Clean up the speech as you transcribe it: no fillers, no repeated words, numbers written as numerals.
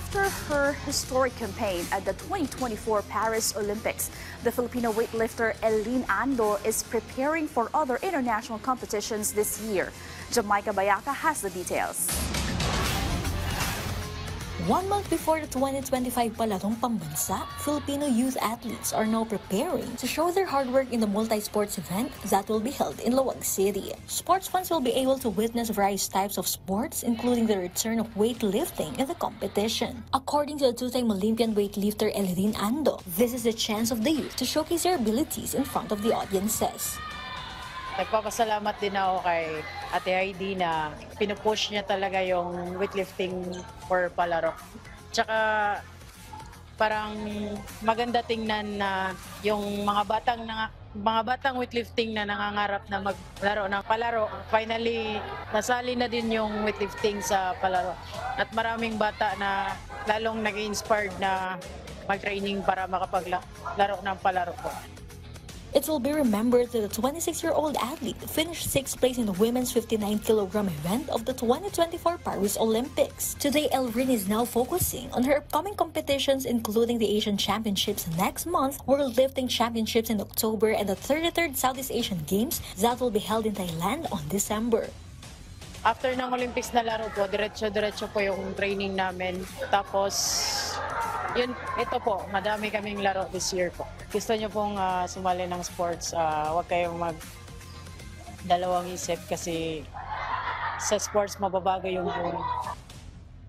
After her historic campaign at the 2024 Paris Olympics, the Filipino weightlifter Eileen Ando is preparing for other international competitions this year. Jamaica Bayaka has the details. 1 month before the 2025 Palarong Pambansa, Filipino youth athletes are now preparing to show their hard work in the multi-sports event that will be held in Laoag City. Sports fans will be able to witness various types of sports, including the return of weightlifting in the competition. According to the two-time Olympian weightlifter Eileen Ando, this is the chance of the youth to showcase their abilities in front of the audiences. Nagpapasalamat din ako kay Ate Heidi na pinupush niya talaga yung weightlifting for palaro. Tsaka parang maganda tingnan na yung mga batang weightlifting na nangangarap na maglaro ng palaro, finally nasali na din yung weightlifting sa palaro. At maraming bata na lalong nag-inspired na mag-training para makapaglaro ng palaro po. It will be remembered that the 26-year-old athlete finished 6th place in the women's 59-kilogram event of the 2024 Paris Olympics. Today, Eileen is now focusing on her upcoming competitions, including the Asian Championships next month, World Lifting Championships in October, and the 33rd Southeast Asian Games that will be held in Thailand on December. After ng Olympics na laro po, diretso-diretso po yung training namin. Tapos, ito po, madami kaming laro this year po. Gusto nyo pong sumali ng sports, huwag kayong dalawang isip kasi sa sports mababago yung buhay.